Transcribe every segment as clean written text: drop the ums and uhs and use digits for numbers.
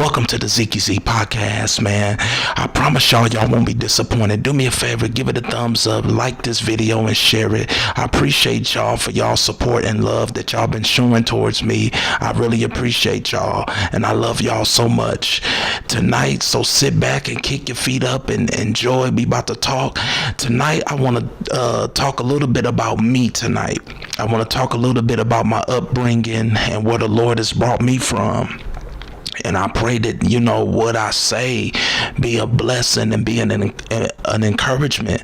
Welcome to the Zeke podcast, man. I promise y'all won't be disappointed. Do me a favor, give it a thumbs up, like this video and share it. I appreciate y'all for y'all support and love that y'all been showing towards me. I really appreciate y'all, and I love y'all so much. Tonight, so sit back and kick your feet up and enjoy. We about to talk. Tonight, I want to talk a little bit about me tonight. I want to talk a little bit about my upbringing and where the Lord has brought me from. And I pray that, what I say be a blessing and be an encouragement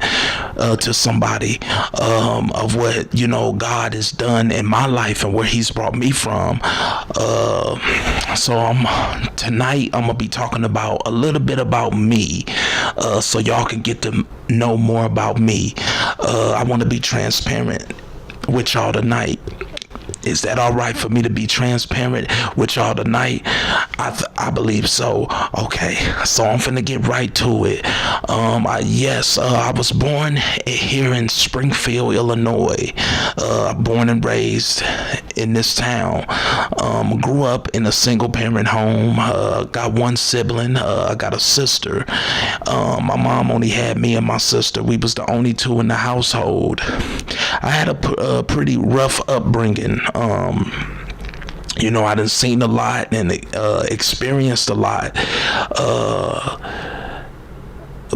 to somebody of what, God has done in my life and where he's brought me from. Tonight I'm going to be talking about a little bit about me so y'all can get to know more about me. I want to be transparent with y'all tonight. Is that all right for me to be transparent with y'all tonight? I believe so. Okay, so I'm finna get right to it. I was born here in Springfield, Illinois. Born and raised in this town. Grew up in a single parent home. Got one sibling. I got a sister. My mom only had me and my sister. We was the only two in the household. I had a pretty rough upbringing. I done seen a lot and experienced a lot.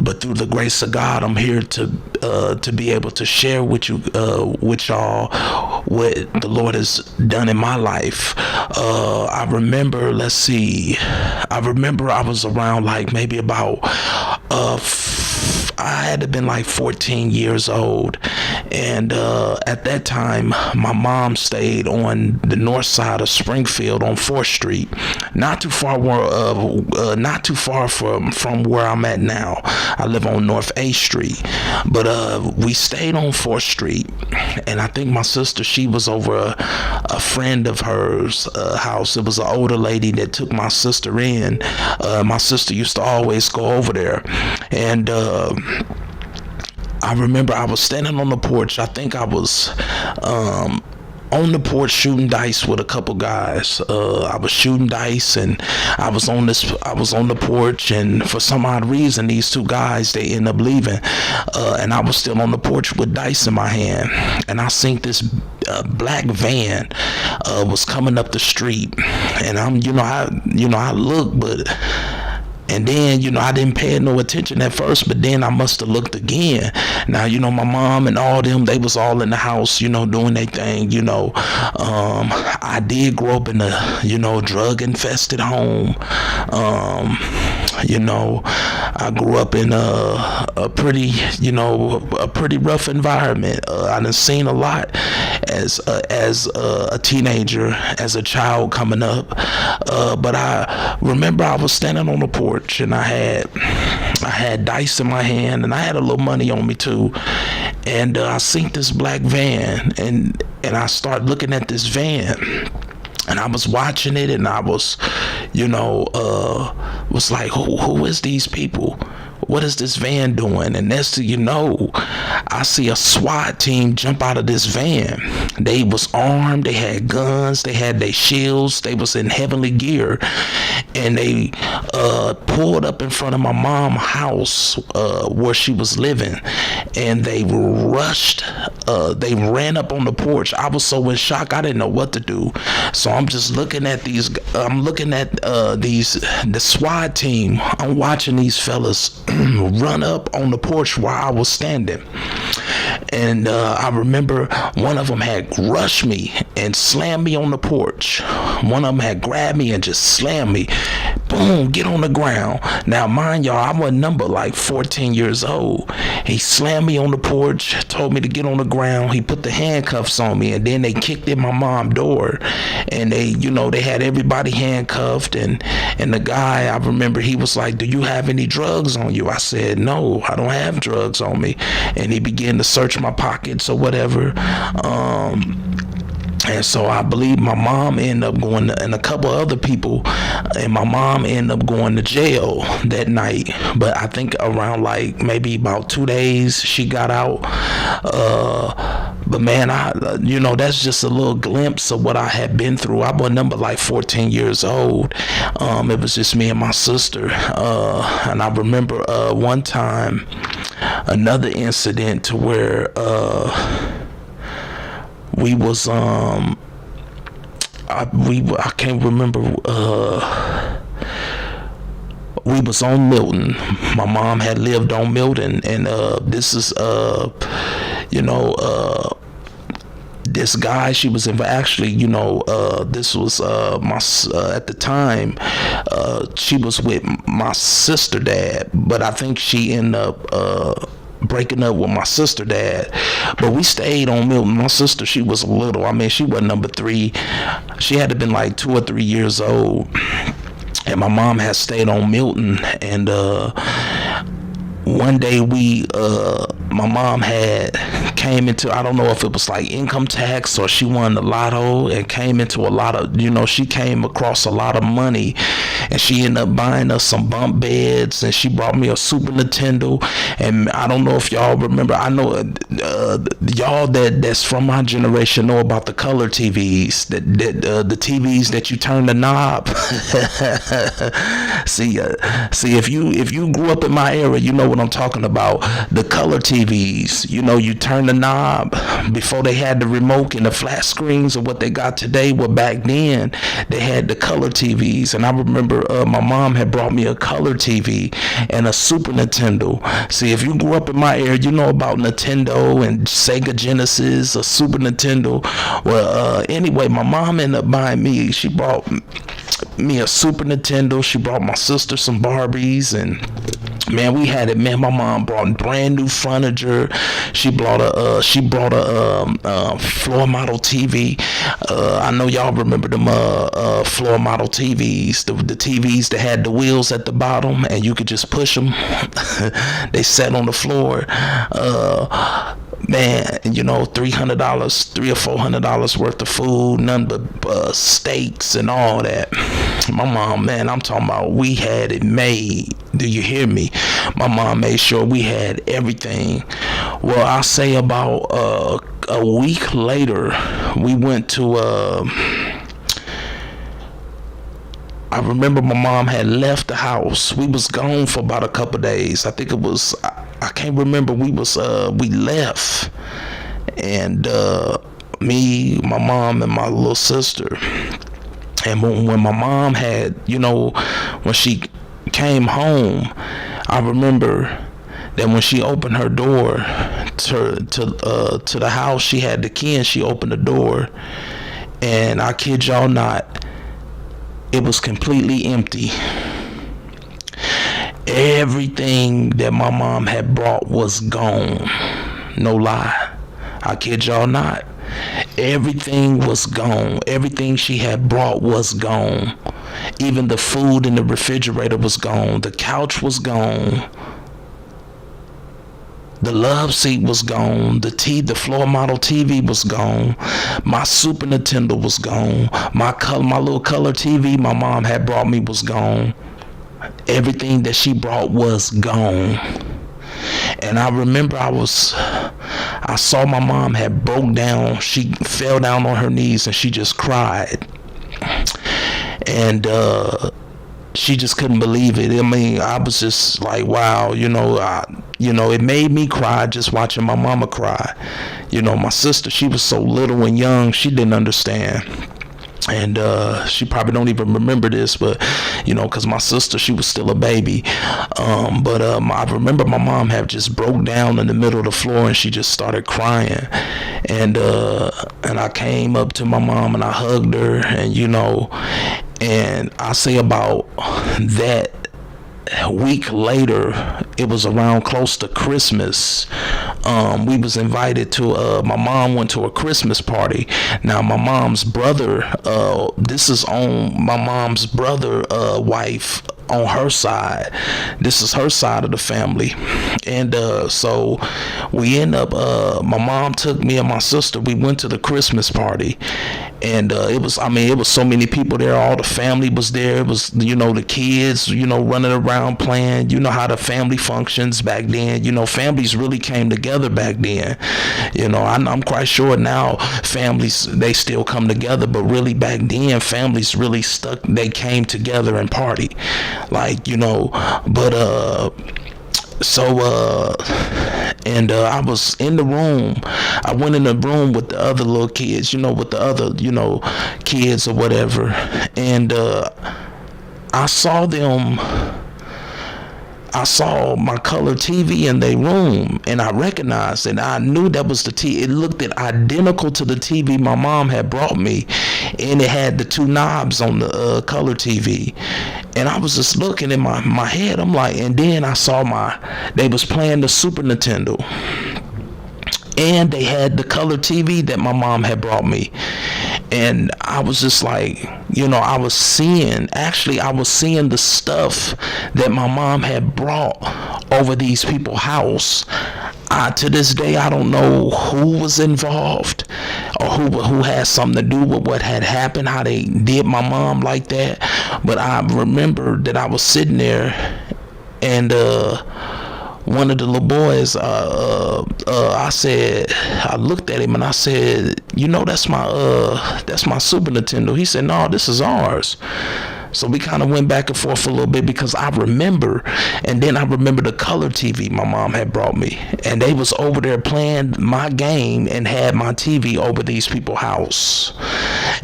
But through the grace of God, I'm here to be able to share with y'all what the Lord has done in my life. I remember I was around like maybe about I had to been like 14 years old, and at that time my mom stayed on the north side of Springfield on 4th Street, not too far from where I'm at now. I live on North 8th Street, but we stayed on 4th Street, and I think my sister, she was over a friend of hers house. It was an older lady that took my sister in. My sister used to always go over there, and I remember I was standing on the porch. I think I was on the porch shooting dice with a couple guys. I was shooting dice, and I was on the porch, and for some odd reason these two guys, they ended up leaving, and I was still on the porch with dice in my hand, and I seen this black van was coming up the street, and I looked, but and then, I didn't pay no attention at first, but then I must have looked again. Now, my mom and all them, they was all in the house, doing their thing, I did grow up in a, drug-infested home. I grew up in a pretty rough environment. I done seen a lot as a teenager, as a child coming up. But I remember I was standing on the porch, and I had dice in my hand, and I had a little money on me too. And I seen this black van, and I started looking at this van. And I was watching it, and I was, was like, who is these people? What is this van doing? And next thing you know, I see a SWAT team jump out of this van. They was armed, they had guns, they had their shields, they was in heavenly gear, and they pulled up in front of my mom's house where she was living, and they rushed, they ran up on the porch. I was so in shock, I didn't know what to do. So I'm just looking at the SWAT team. I'm watching these fellas run up on the porch where I was standing, and I remember one of them had rushed me and slammed me on the porch. One of them had grabbed me and just slammed me. Boom, get on the ground. Now mind y'all, I was number like 14 years old. He slammed me on the porch, told me to get on the ground. He put the handcuffs on me, and then they kicked in my mom's door, and they had everybody handcuffed, and the guy, I remember, he was like, "Do you have any drugs on you?" I said, "No, I don't have drugs on me." And he began to search my pockets or whatever. And so I believe my mom ended up going and a couple other people, and my mom ended up going to jail that night. But I think around like maybe about 2 days she got out. But man, that's just a little glimpse of what I had been through. I was number like 14 years old. It was just me and my sister. And I remember one time, another incident to where we was I can't remember. We was on Milton. My mom had lived on Milton, and this is this guy she was in. Actually, this was at the time she was with my sister dad, but I think she ended up breaking up with my sister dad. But we stayed on Milton. My sister, she was little. I mean, she was number 3. She had to been like 2 or 3 years old. And my mom had stayed on Milton, and one day my mom had came into, I don't know if it was like income tax or she won the lotto and came into a lot of, she came across a lot of money, and she ended up buying us some bunk beds, and she brought me a Super Nintendo. And I don't know if y'all remember, I know y'all that's from my generation know about the color TVs, the TVs that you turn the knob. See, if you grew up in my era, you know what I'm talking about. The color TVs, you turn the knob before they had the remote and the flat screens or what they got today. Well, back then they had the color TVs, and I remember my mom had brought me a color TV and a Super Nintendo. See, if you grew up in my era, you know about Nintendo and Sega Genesis, a Super Nintendo. Well, anyway, my mom ended up buying me. She bought me a Super Nintendo. She brought my sister some Barbies, and man, we had it. Man, my mom brought brand new furniture. She brought a floor model TV. I know y'all remember them floor model TVs, the TVs that had the wheels at the bottom and you could just push them. They sat on the floor. Man, $300, $300 or $400 worth of food, none but steaks and all that. My mom, man, I'm talking about, we had it made. Do you hear me? My mom made sure we had everything. Well, I'll say about a week later, we went to I remember my mom had left the house. We was gone for about a couple of days. I think it was, I can't remember. We left, and me, my mom, and my little sister. And when my mom had, when she came home, I remember that when she opened her door to the house, she had the key and she opened the door, and I kid y'all not, it was completely empty. Everything that my mom had brought was gone. No lie. I kid y'all not. Everything was gone. Everything she had brought was gone. Even the food in the refrigerator was gone. The couch was gone. The love seat was gone. The floor model TV was gone. My Super Nintendo was gone. My little color TV my mom had brought me was gone. Everything that she brought was gone. And I remember I saw my mom had broke down. She fell down on her knees and she just cried. And she just couldn't believe it. I mean, I was just like, wow, it made me cry just watching my mama cry. My sister, she was so little and young, she didn't understand. And she probably don't even remember this, but because my sister, she was still a baby. But I remember my mom had just broke down in the middle of the floor and she just started crying. And I came up to my mom and I hugged her, and I say about that week later, it was around close to Christmas. We was invited to my mom went to a Christmas party. Now my mom's brother, this is on my mom's brother wife on her side. This is her side of the family. And so we end up, my mom took me and my sister, we went to the Christmas party. And it was so many people there. All the family was there. It was, the kids, running around playing. You know how the family functions back then. Families really came together back then. I'm quite sure now families, they still come together, but really back then families really stuck. They came together and party, like, but and I was in the room. I went in the room with the other little kids, with the other, kids or whatever. And I saw my color TV in their room, and I recognized it. I knew that was the TV. It looked identical to the TV my mom had brought me, and it had the two knobs on the color TV. And I was just looking in my head. I'm like, and then I saw they was playing the Super Nintendo. And they had the color TV that my mom had brought me. And I was just like, I was seeing the stuff that my mom had brought over these people's house. To this day, I don't know who was involved or who had something to do with what had happened, how they did my mom like that. But I remember that I was sitting there, and one of the little boys, I looked at him and I said, that's my Super Nintendo. He said, no, this is ours. So we kind of went back and forth a little bit, because I remember, and then I remember the color TV my mom had brought me, and they was over there playing my game and had my TV over these people's house.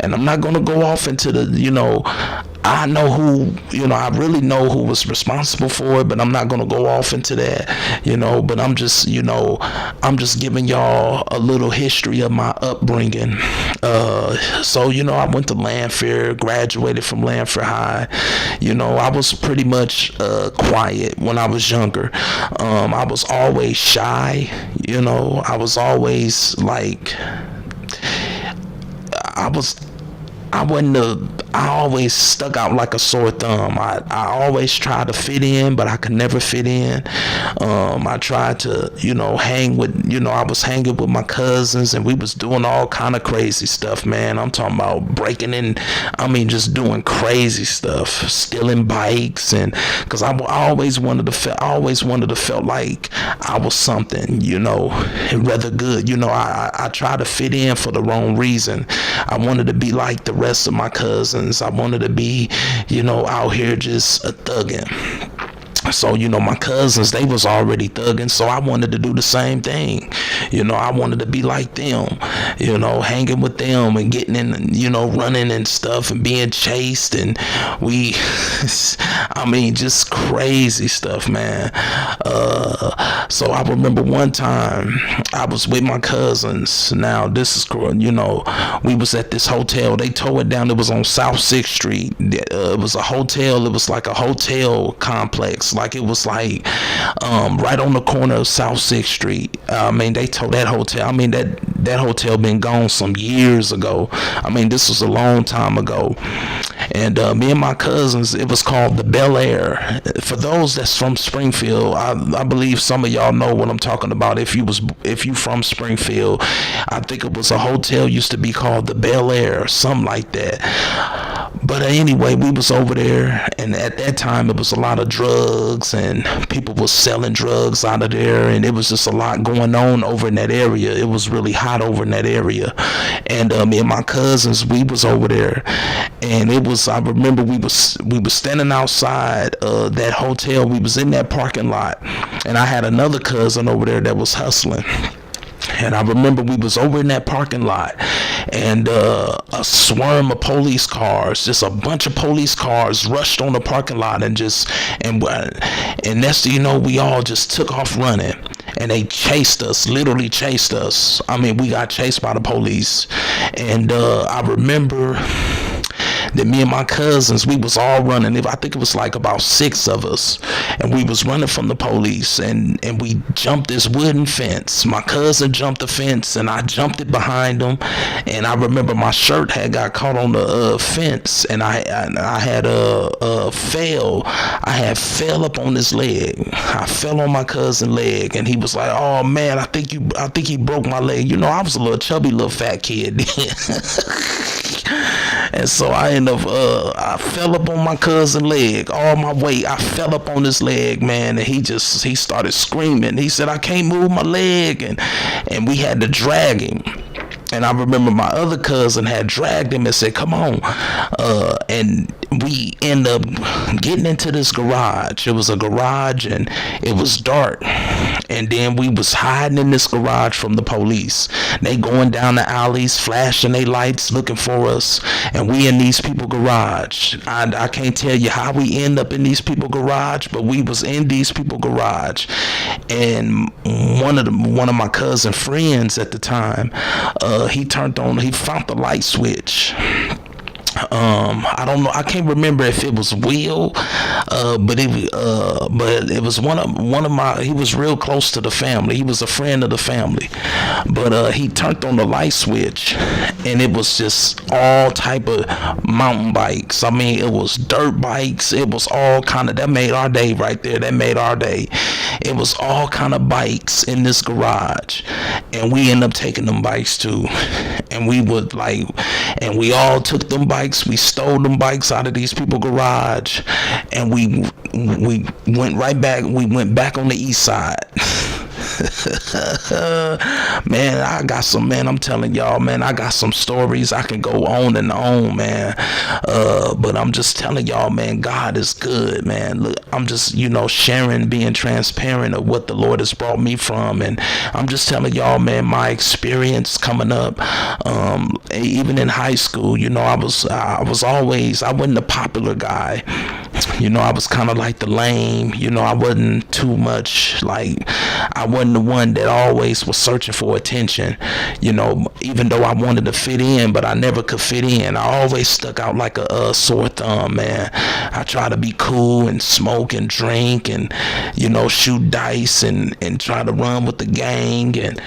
And I'm not going to go off into the, I know who, I really know who was responsible for it, but I'm not going to go off into that, but I'm just giving y'all a little history of my upbringing. So, I went to Lanphier, graduated from Lanphier High. I was pretty much quiet when I was younger. I was always shy. I was always like, I always stuck out like a sore thumb. I always tried to fit in, but I could never fit in. I tried to, hang with, I was hanging with my cousins, and we was doing all kind of crazy stuff, man. I'm talking about breaking in, just doing crazy stuff, stealing bikes, and because I always wanted to feel like I was something, rather good. I tried to fit in for the wrong reason. I wanted to be like the rest of my cousins. I wanted to be, out here just thugging. So, my cousins, they was already thugging, so I wanted to do the same thing. I wanted to be like them, hanging with them and getting in, running and stuff and being chased, and just crazy stuff, man. So I remember one time I was with my cousins. Now, this is cool, we was at this hotel. They tore it down. It was on South 6th Street. It was a hotel. It was like a hotel complex. Like, it was like right on the corner of South 6th Street. They told that hotel. That hotel been gone some years ago. This was a long time ago. And me and my cousins, it was called the Bel Air. For those that's from Springfield, I believe some of y'all know what I'm talking about. If you from Springfield, I think it was a hotel used to be called the Bel Air or something like that. But anyway, we was over there, and at that time it was a lot of drugs, and people was selling drugs out of there, and it was just a lot going on over in that area. It was really hot over in that area. And me and my cousins, we was over there, and I remember we was standing outside that hotel. We was in that parking lot, and I had another cousin over there that was hustling. And I remember we was over in that parking lot, and a swarm of police cars, just a bunch of police cars rushed on the parking lot, and next thing you know, we all just took off running, and they chased us, literally chased us. We got chased by the police. And I remember Then me and my cousins, we was all running. I think it was like about 6 of us, and we was running from the police, and we jumped this wooden fence. My cousin jumped the fence, and I jumped it behind him. And I remember my shirt had got caught on the fence, and I had fell up on his leg. I fell on my cousin's leg, and he was like, "Oh man, I think he broke my leg." You know, I was a little chubby little fat kid. And so I ended up, I fell up on my cousin's leg, all my weight. I fell up on his leg, man, and he started screaming. He said, "I can't move my leg," and we had to drag him. And I remember my other cousin had dragged him and said, "Come on," and we end up getting into this garage. It was a garage, and it was dark. And then we was hiding in this garage from the police. They going down the alleys, flashing their lights, looking for us. And we in these people garage. I can't tell you how we end up in these people garage, but we was in these people garage. And one of my cousin friends at the time, he found the light switch. I don't know. I can't remember if it was Will, but it was one of my. He was real close to the family. He was a friend of the family, but he turned on the light switch, and it was just all type of mountain bikes. I mean, it was dirt bikes. It was all kind of. That made our day right there. That made our day. It was all kind of bikes in this garage, and we ended up taking them bikes too, and we all took them bikes. We stole them bikes out of these people garage, and we went right back. We went back on the east side. Man, I'm telling y'all, man, I got some stories. I can go on and on, man. But I'm just telling y'all, man, God is good, man. Look, I'm just, sharing, being transparent of what the Lord has brought me from. And I'm just telling y'all, man, my experience coming up, even in high school, I wasn't a popular guy. I was kind of like the lame, I wasn't too much I wasn't the one that always was searching for attention, even though I wanted to fit in, but I never could fit in. I always stuck out like a sore thumb, man. I tried to be cool and smoke and drink and, shoot dice and try to run with the gang. And,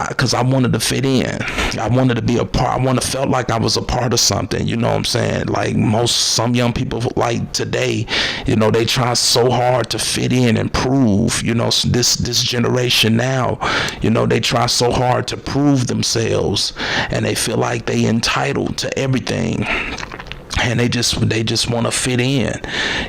because I wanted to fit in. I wanted to be a part. Felt like I was a part of something, you know what I'm saying? Like some young people like today, they try so hard to fit in and prove, this generation now, they try so hard to prove themselves, and they feel like they entitled to everything. And they just want to fit in,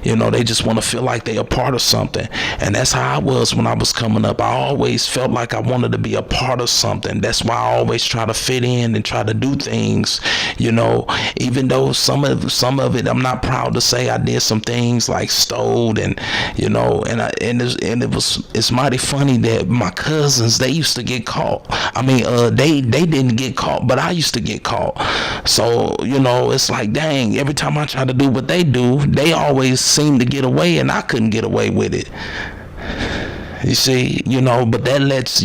they just want to feel like they a part of something. And that's how I was when I was coming up. I always felt like I wanted to be a part of something. That's why I always try to fit in and try to do things, even though some of it, I'm not proud to say I did some things like stole and, it's mighty funny that my cousins, they used to get caught. I mean, they didn't get caught, but I used to get caught. So, it's like, dang, every time I try to do what they do, they always seem to get away, and I couldn't get away with it. You see, but that lets,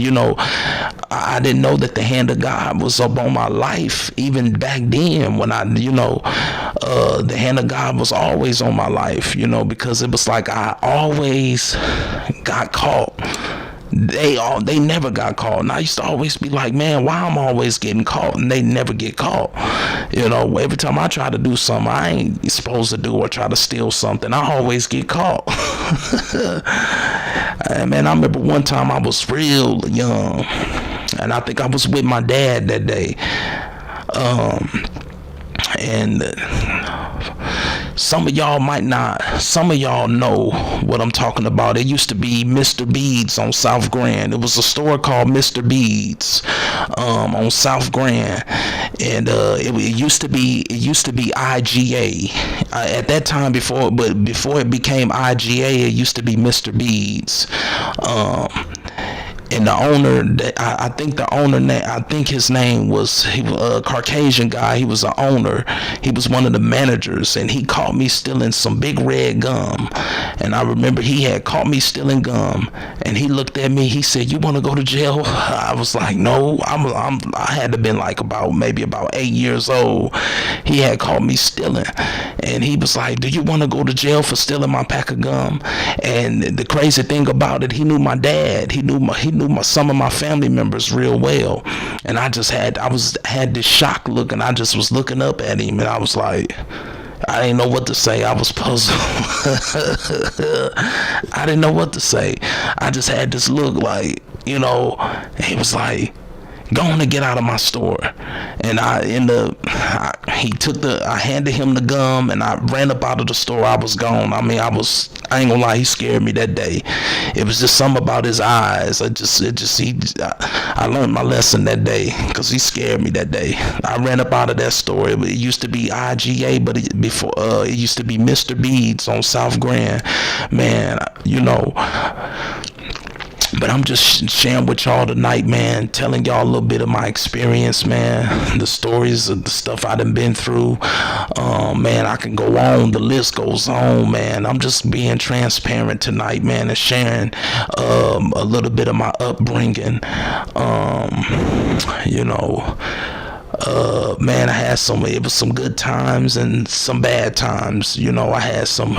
I didn't know that the hand of God was up on my life even back then when the hand of God was always on my life, because it was like I always got caught. They never got caught, and I used to always be like, man, why I'm always getting caught and they never get caught? Every time I try to do something I ain't supposed to do or try to steal something, I always get caught. And man, I remember one time I was real young, and I think I was with my dad that day, and some of y'all know what I'm talking about. It used to be Mr. Beads on South Grand. It was a store called Mr. Beads on South Grand, and it used to be IGA at that time. Before it became IGA, it used to be Mr. Beads. And the owner, I think the owner, I think his name was, he was a Caucasian guy. He was an owner. He was one of the managers, and he caught me stealing some big red gum. And I remember he had caught me stealing gum, and he looked at me. He said, "You want to go to jail?" I was like, "No." I had to been like maybe about 8 years old. He had caught me stealing, and he was like, "Do you want to go to jail for stealing my pack of gum?" And the crazy thing about it, he knew my dad. He knew some of my family members real well, and I had this shock look, and I just was looking up at him, and I was like, I didn't know what to say. I was puzzled. I didn't know what to say. I just had this look like, he was like, "Go on and get out of my store." And I handed him the gum, and I ran up out of the store. I was gone. I mean, I ain't gonna lie, he scared me that day. It was just something about his eyes. I learned my lesson that day, because he scared me that day. I ran up out of that store. It used to be IGA, but it used to be Mr. Beads on South Grand. Man, but I'm just sharing with y'all tonight, man, telling y'all a little bit of my experience, man, the stories of the stuff I done been through. Man, I can go on, the list goes on, man. I'm just being transparent tonight, man, and sharing a little bit of my upbringing. Man, it was some good times and some bad times. I had some,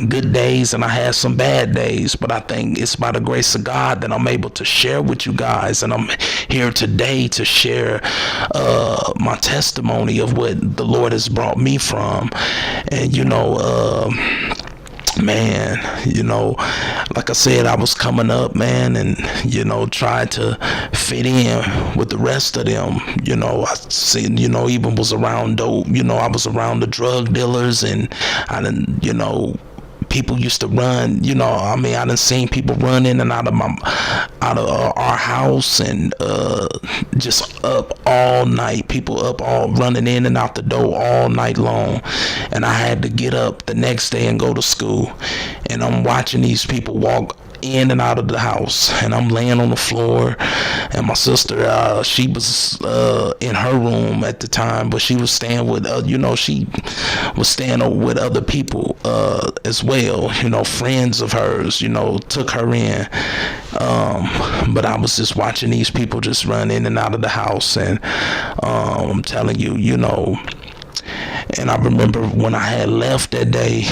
good days, and I had some bad days, but I think it's by the grace of God that I'm able to share with you guys, and I'm here today to share my testimony of what the Lord has brought me from. And man, like I said, I was coming up, man, and tried to fit in with the rest of them. I see, even was around dope. I was around the drug dealers, and I didn't, people used to run, I done seen people run in and out of our house, and just up all night, people up all running in and out the door all night long. And I had to get up the next day and go to school, and I'm watching these people walk in and out of the house, and I'm laying on the floor, and my sister, she was in her room at the time, but she was staying with she was staying with other people as well, friends of hers, took her in, but I was just watching these people just run in and out of the house. And I'm telling you, and I remember when I had left that day,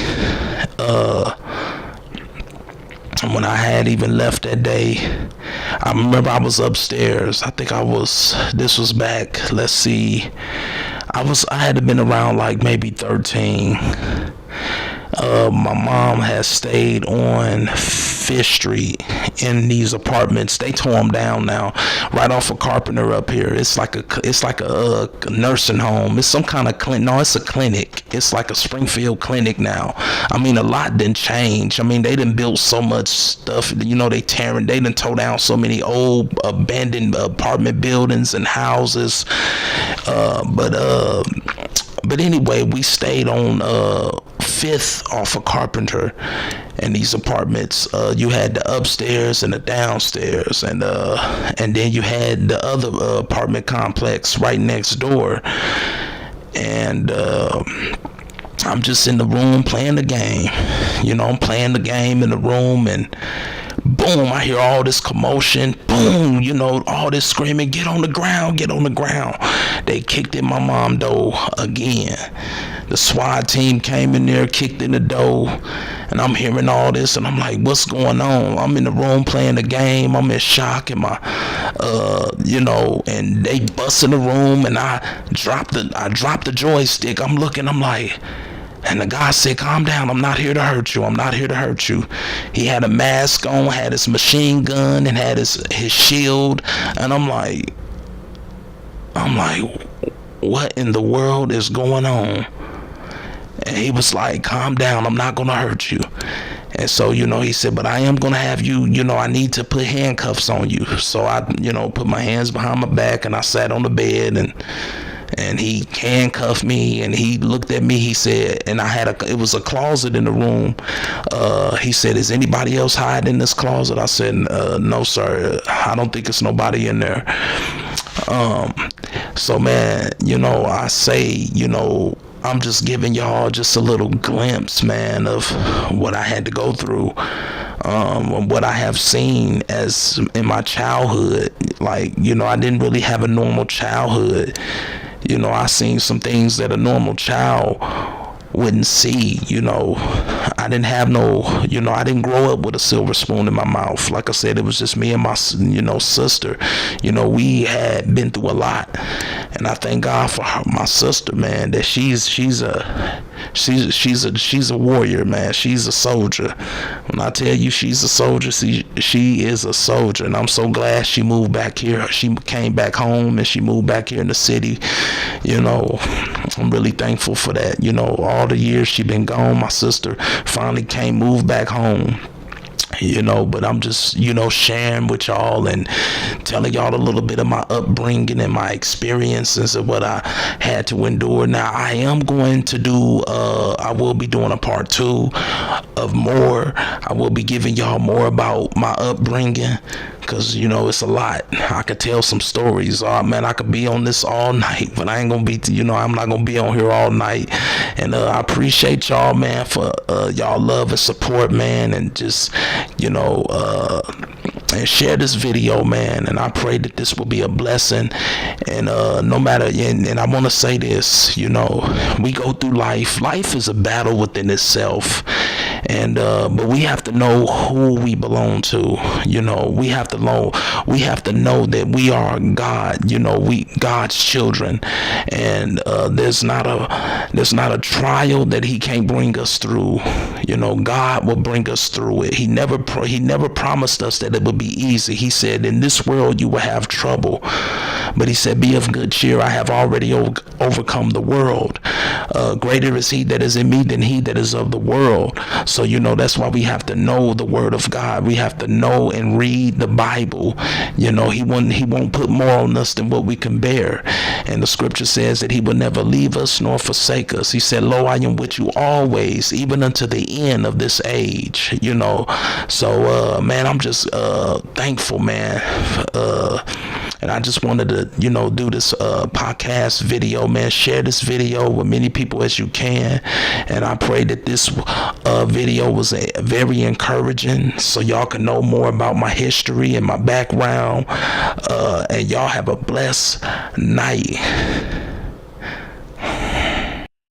when I had even left that day, I remember I was upstairs. I think this was back, let's see, I had to been around like maybe 13. My mom has stayed on Fish Street in these apartments. They tore them down now, right off of Carpenter up here. It's like a nursing home. It's some kind of clinic. No, it's a clinic. It's like a Springfield clinic now. A lot didn't change. They done built so much stuff. They done tore down so many old abandoned apartment buildings and houses. But anyway, we stayed on 5th off of Carpenter, and these apartments, you had the upstairs and the downstairs, and then you had the other apartment complex right next door. And I'm just in the room playing the game. I'm playing the game in the room, and boom, I hear all this commotion. Boom, all this screaming, "Get on the ground, get on the ground." They kicked in my mom's door again. The SWAT team came in there, kicked in the door, and I'm hearing all this, and I'm like, what's going on? I'm in the room playing the game. I'm in shock, and and they bust in the room, and I dropped the joystick. I'm looking, I'm like, and the guy said, "Calm down, I'm not here to hurt you. I'm not here to hurt you." He had a mask on, had his machine gun, and had his shield. And I'm like, what in the world is going on? And he was like, "Calm down, I'm not going to hurt you." And so, he said, "But I am going to have you, I need to put handcuffs on you." So I, put my hands behind my back, and I sat on the bed, and and he handcuffed me, and he looked at me. He said, and it was a closet in the room. He said, is anybody else hiding in this closet? I said, no sir, I don't think it's nobody in there. So man, I say, I'm just giving y'all just a little glimpse, man, of what I had to go through, what I have seen as in my childhood. Like, I didn't really have a normal childhood. I seen some things that a normal child wouldn't see. I didn't have no, I didn't grow up with a silver spoon in my mouth. Like I said, it was just me and my, sister. We had been through a lot, and I thank God for my sister, man, that she's a warrior, man. She's a soldier. When I tell you she's a soldier, she is a soldier, and I'm so glad she moved back here. She came back home, and she moved back here in the city. I'm really thankful for that. All the years she been gone, my sister finally moved back home. But I'm just, sharing with y'all and telling y'all a little bit of my upbringing and my experiences of what I had to endure. Now, I am going to I will be doing a part 2 of more. I will be giving y'all more about my upbringing, because, it's a lot. I could tell some stories. Man, I could be on this all night, but I ain't going to be, I'm not going to be on here all night. And I appreciate y'all, man, for y'all love and support, man, and just, and share this video, man, and I pray that this will be a blessing. And no matter, and I want to say this, we go through life is a battle within itself, and but we have to know who we belong to. We have to know that we are God, we God's children, and there's not a trial that he can't bring us through. God will bring us through it. He never promised us that it would be easy. He said, in this world you will have trouble, but he said, be of good cheer, I have already overcome the world. Greater is he that is in me than he that is of the world. So that's why we have to know the word of God. We have to know and read the Bible. He won't put more on us than what we can bear. And the scripture says that he will never leave us nor forsake us. He said, lo, I am with you always, even unto the end of this age. So man, I'm just thankful, man. And I just wanted to, do this podcast video, man. Share this video with many people as you can. And I pray that this video was very encouraging, so y'all can know more about my history and my background. And y'all have a blessed night.